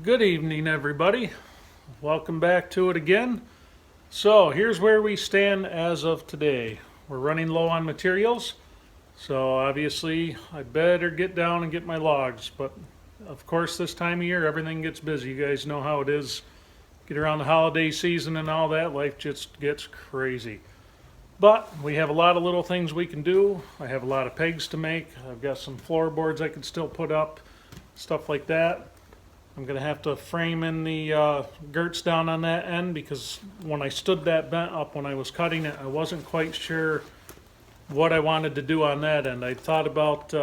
Good evening, everybody. Welcome back to it again. So, here's where we stand as of today. We're running low on materials, so obviously I better get down and get my logs. But of course, this time of year, everything gets busy. You guys know how it is. Get around the holiday season and all that, life just gets crazy. But we have a lot of little things we can do. I have a lot of pegs to make. I've got some floorboards I can still put up, stuff like that. I'm going to have to frame in the girts down on that end because when I stood that bent up when I was cutting it, I wasn't quite sure what I wanted to do on that end. I thought about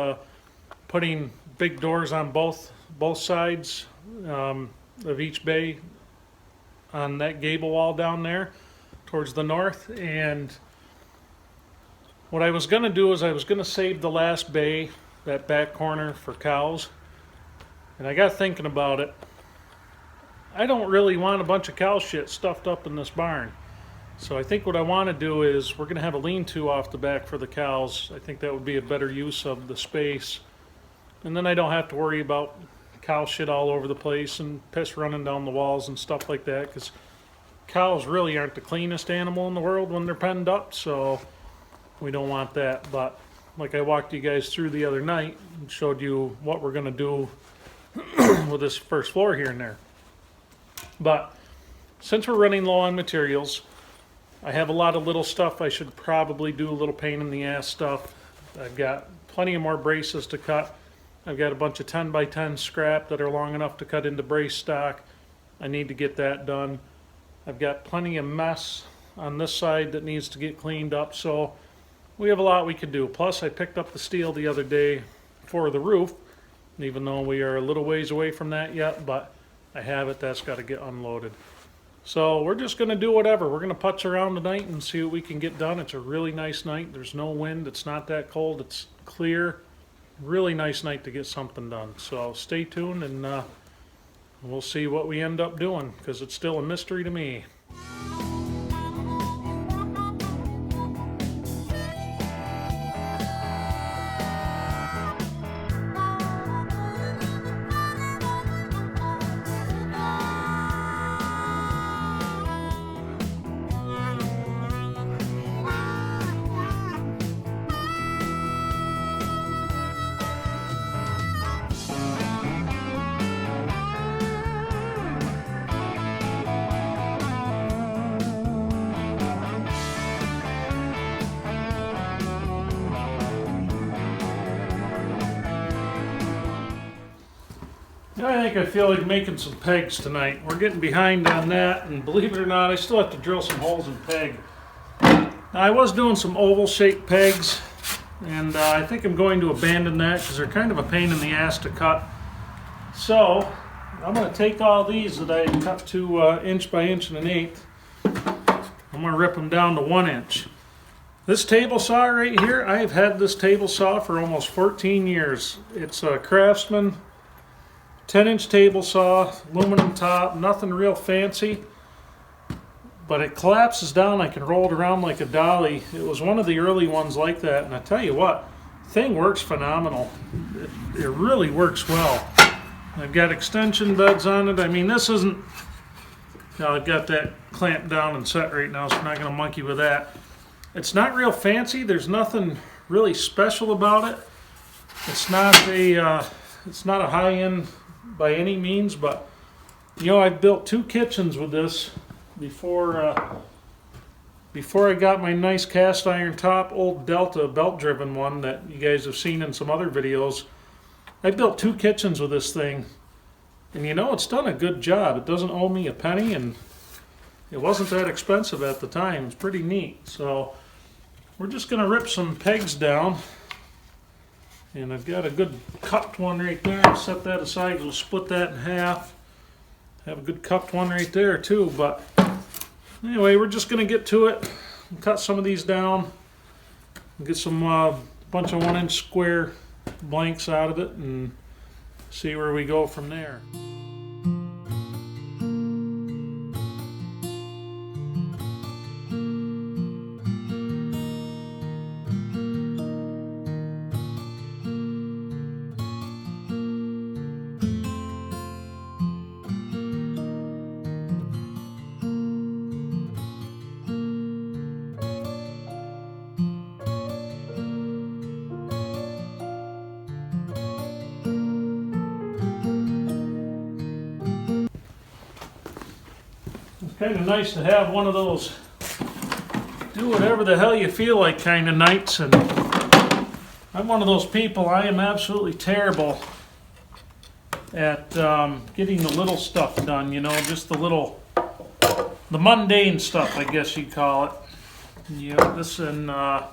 putting big doors on both sides of each bay on that gable wall down there towards the north. And what I was going to do is I was going to save the last bay, that back corner, for cows. And I got thinking about it. I don't really want a bunch of cow shit stuffed up in this barn. So I think what I want to do is we're going to have a lean-to off the back for the cows. I think that would be a better use of the space. And then I don't have to worry about cow shit all over the place and piss running down the walls and stuff like that, because cows really aren't the cleanest animal in the world when they're penned up, so we don't want that. But like I walked you guys through the other night and showed you what we're going to do with this first floor here and there. But since we're running low on materials, I have a lot of little stuff I should probably do, a little pain in the ass stuff. I've got plenty of more braces to cut. I've got a bunch of 10 by 10 scrap that are long enough to cut into brace stock. I need to get that done. I've got plenty of mess on this side that needs to get cleaned up, so we have a lot we could do. Plus I picked up the steel the other day for the roof, even though we are a little ways away from that yet, but I have it. That's got to get unloaded. So we're just going to do whatever. We're going to putz around tonight and see what we can get done. It's a really nice night. There's no wind. It's not that cold. It's clear. Really nice night to get something done. So stay tuned and we'll see what we end up doing, because it's still a mystery to me. I think I feel like making some pegs tonight. We're getting behind on that, and believe it or not, I still have to drill some holes in peg. Now, I was doing some oval-shaped pegs, and I think I'm going to abandon that because they're kind of a pain in the ass to cut. So, I'm going to take all these that I cut to inch by inch and an eighth. I'm going to rip them down to 1 inch. This table saw right here, I have had this table saw for almost 14 years. It's a Craftsman 10-inch table saw, aluminum top, nothing real fancy, but it collapses down. I can roll it around like a dolly. It was one of the early ones like that, and I tell you what, the thing works phenomenal. It really works well. I've got extension beds on it. I mean, this isn't, I've got that clamped down and set right now, so I'm not going to monkey with that. It's not real fancy. There's nothing really special about it. It's not a high-end by any means, but you know, I've built 2 kitchens with this before I got my nice cast iron top old Delta belt driven one that you guys have seen in some other videos. I built 2 kitchens with this thing, and you know, it's done a good job. It doesn't owe me a penny, and it wasn't that expensive at the time. It's pretty neat. So we're just going to rip some pegs down. And I've got a good cupped one right there. I'll set that aside. We'll split that in half. Have a good cupped one right there too. But anyway, we're just going to get to it. Cut some of these down. Get some bunch of 1-inch square blanks out of it and see where we go from there. kind of nice to have one of those do whatever the hell you feel like kind of nights. And I'm one of those people, I am absolutely terrible at getting the little stuff done, you know, just the mundane stuff, I guess you'd call it. You know,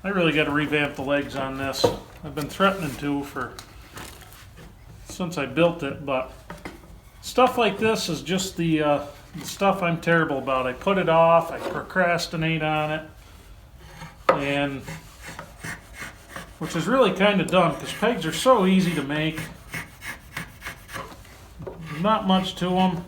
I really got to revamp the legs on this. I've been threatening to since I built it, but stuff like this is just the stuff I'm terrible about. I put it off, I procrastinate on it, and which is really kind of dumb because pegs are so easy to make. Not much to them.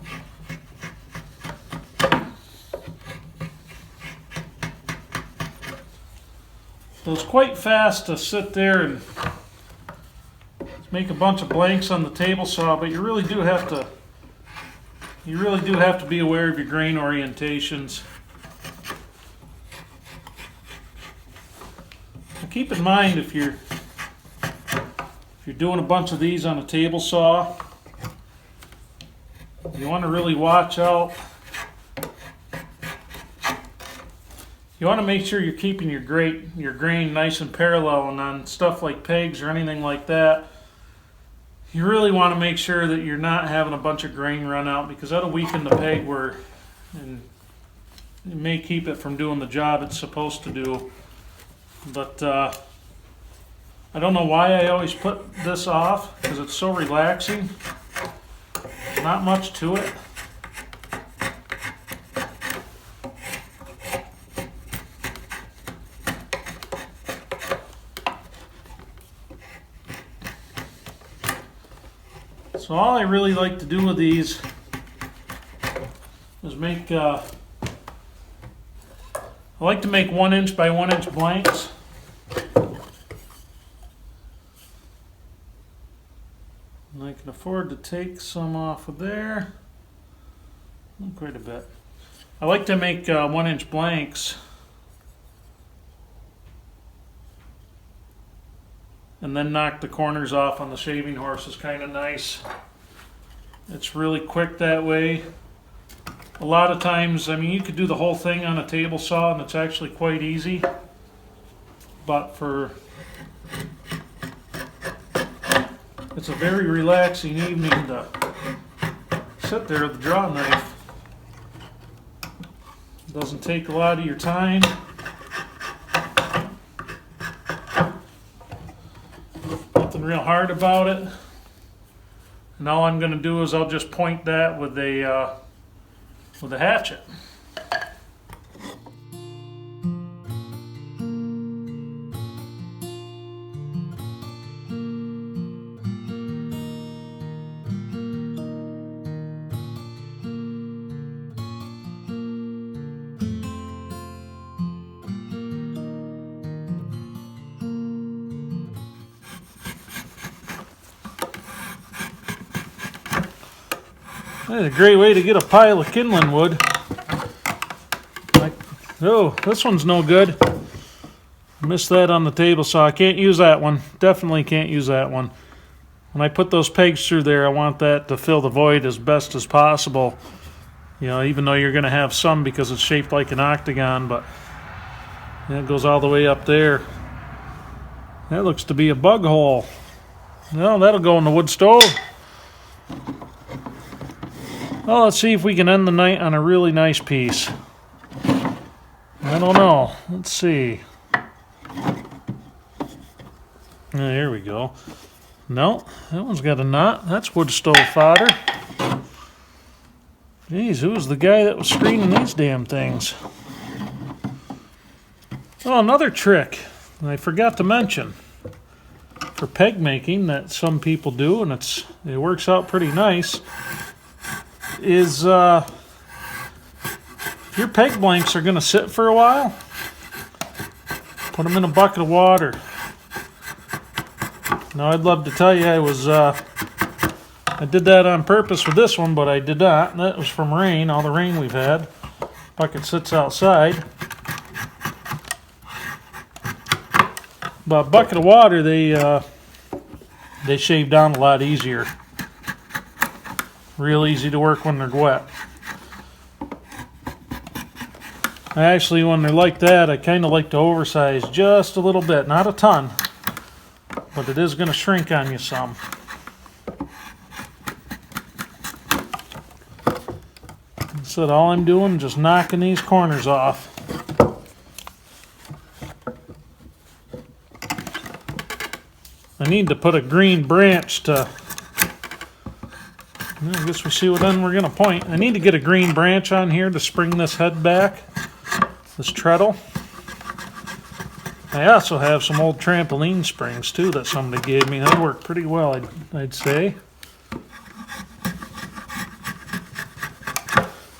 So it's quite fast to sit there and make a bunch of blanks on the table saw, but you really do have to be aware of your grain orientations. Now keep in mind if you're doing a bunch of these on a table saw, you want to really watch out. You want to make sure you're keeping your grain nice and parallel, and on stuff like pegs or anything like that, you really want to make sure that you're not having a bunch of grain run out, because that'll weaken the peg and it may keep it from doing the job it's supposed to do. But I don't know why I always put this off, because it's so relaxing. Not much to it. So all I really like to do with these is make, I like to make 1 inch by 1 inch blanks. And I can afford to take some off of there, quite a bit. I like to make 1 inch blanks and then knock the corners off on the shaving horse is kind of nice. It's really quick that way. A lot of times, I mean, you could do the whole thing on a table saw and it's actually quite easy. But it's a very relaxing evening to sit there with the draw knife. It doesn't take a lot of your time. Nothing real hard about it. And all I'm going to do is I'll just point that with a hatchet. That's a great way to get a pile of kindling wood. Oh, this one's no good. Missed that on the table saw. I can't use that one. Definitely can't use that one. When I put those pegs through there, I want that to fill the void as best as possible. You know, even though you're going to have some because it's shaped like an octagon, but it goes all the way up there. That looks to be a bug hole. Well, that'll go in the wood stove. Well, let's see if we can end the night on a really nice piece. I don't know. Let's see. Here we go. No, that one's got a knot. That's wood stove fodder. Geez, who was the guy that was screening these damn things? Oh, another trick I forgot to mention for peg making that some people do, and it works out pretty nice, is if your peg blanks are going to sit for a while, put them in a bucket of water. Now, I'd love to tell you I did that on purpose with this one, but I did not. That was from rain, all the rain we've had. Bucket sits outside. But a bucket of water, they shave down a lot easier. Real easy to work when they're wet. I actually, when they're like that, I kind of like to oversize just a little bit. Not a ton, but it is going to shrink on you some. So all I'm doing is just knocking these corners off. I need to put a green branch to, I guess we see what end we're going to point. I need to get a green branch on here to spring this head back, this treadle. I also have some old trampoline springs too that somebody gave me. They work pretty well, I'd say.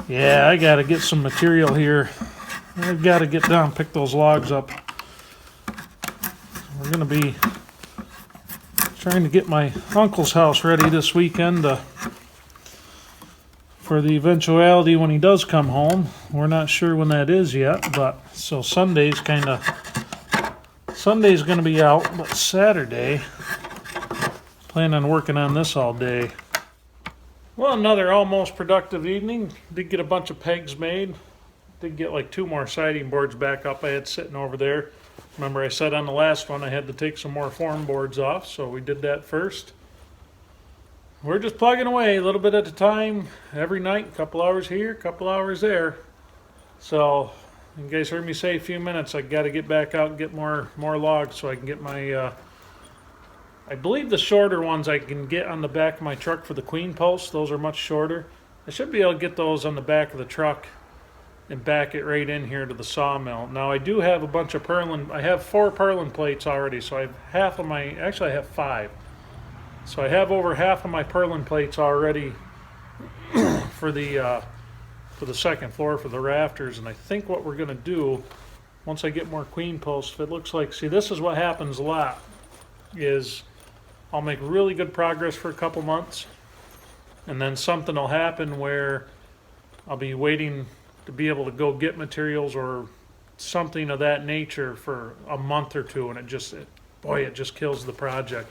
Yeah, I got to get some material here. I've got to get down and pick those logs up. We're going to be trying to get my uncle's house ready this weekend for the eventuality when he does come home. We're not sure when that is yet, but so Sunday's going to be out, but Saturday, plan on working on this all day. Well, another almost productive evening. Did get a bunch of pegs made. Did get like 2 more siding boards back up I had sitting over there. Remember I said on the last one I had to take some more form boards off, so we did that first. We're just plugging away a little bit at a time every night, a couple hours here, a couple hours there. So you guys heard me say a few minutes, I got to get back out and get more logs so I can get my I believe the shorter ones I can get on the back of my truck for the queen posts. Those are much shorter. I should be able to get those on the back of the truck and back it right in here to the sawmill. Now I do have a bunch of purlin. I have 4 purlin plates already, so I have half of my, actually I have 5. So I have over half of my purlin plates already for the second floor for the rafters. And I think what we're gonna do once I get more queen posts, if it looks like, see, this is what happens a lot, is I'll make really good progress for a couple months, and then something will happen where I'll be waiting to be able to go get materials or something of that nature for a month or 2, and it just kills the project.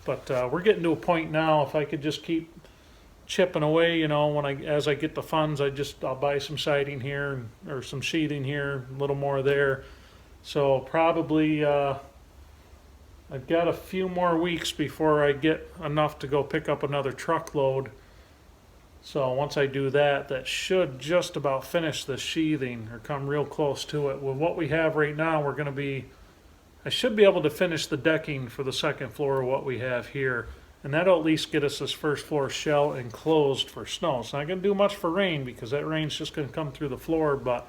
But we're getting to a point now, if I could just keep chipping away, you know, as I get the funds, I'll buy some siding here or some sheathing here, a little more there. So probably I've got a few more weeks before I get enough to go pick up another truckload. So once I do that, that should just about finish the sheathing or come real close to it. With what we have right now, I should be able to finish the decking for the second floor of what we have here. And that'll at least get us this first floor shell enclosed for snow. It's not going to do much for rain because that rain's just going to come through the floor. But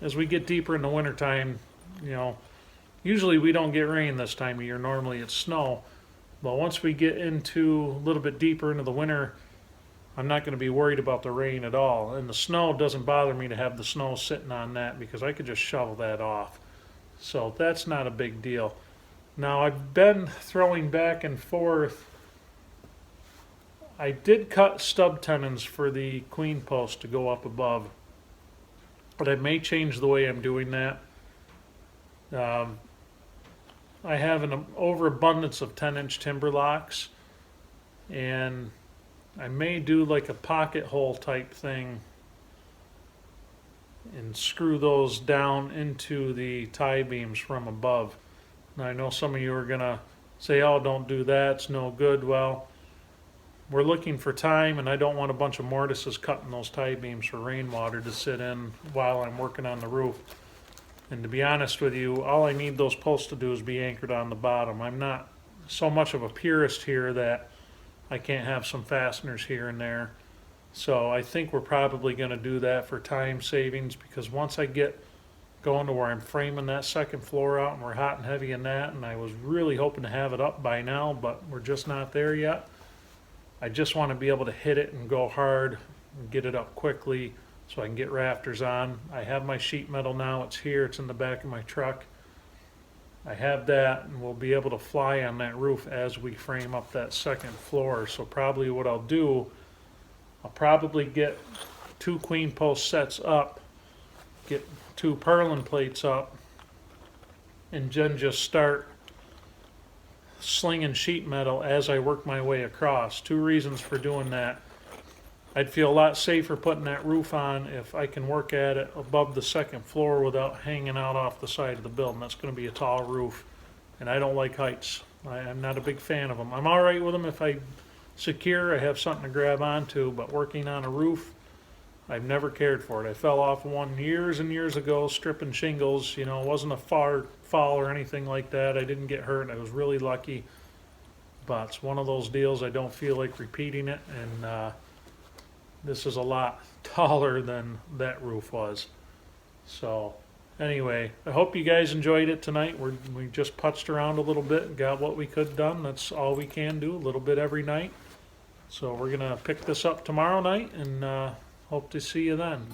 as we get deeper in the wintertime, you know, usually we don't get rain this time of year. Normally it's snow. But once we get into a little bit deeper into the winter, I'm not going to be worried about the rain at all. And the snow doesn't bother me to have the snow sitting on that because I could just shovel that off. So that's not a big deal. Now I've been throwing back and forth. I did cut stub tenons for the queen post to go up above, but I may change the way I'm doing that. I have an overabundance of 10-inch timber locks, and I may do like a pocket hole type thing and screw those down into the tie beams from above. Now I know some of you are gonna say, oh, don't do that, it's no good. Well, we're looking for time, and I don't want a bunch of mortises cutting those tie beams for rainwater to sit in while I'm working on the roof. And to be honest with you, all I need those posts to do is be anchored on the bottom. I'm not so much of a purist here that I can't have some fasteners here and there. So I think we're probably going to do that for time savings, because once I get going to where I'm framing that second floor out and we're hot and heavy in that, and I was really hoping to have it up by now, but we're just not there yet. I just want to be able to hit it and go hard and get it up quickly so I can get rafters on. I have my sheet metal now. It's here. It's in the back of my truck. I have that, and we'll be able to fly on that roof as we frame up that second floor. So probably what I'll do, I'll probably get 2 queen post sets up, get 2 purlin plates up, and then just start slinging sheet metal as I work my way across. 2 reasons for doing that. I'd feel a lot safer putting that roof on if I can work at it above the second floor without hanging out off the side of the building. That's going to be a tall roof, and I don't like heights. I'm not a big fan of them. I'm all right with them if I secure, I have something to grab onto, but working on a roof, I've never cared for it. I fell off one years and years ago stripping shingles. You know, it wasn't a far fall or anything like that. I didn't get hurt. I was really lucky, but it's one of those deals I don't feel like repeating it, and this is a lot taller than that roof was. So anyway, I hope you guys enjoyed it tonight. We just putzed around a little bit and got what we could done. That's all we can do, a little bit every night. So we're gonna pick this up tomorrow night and hope to see you then.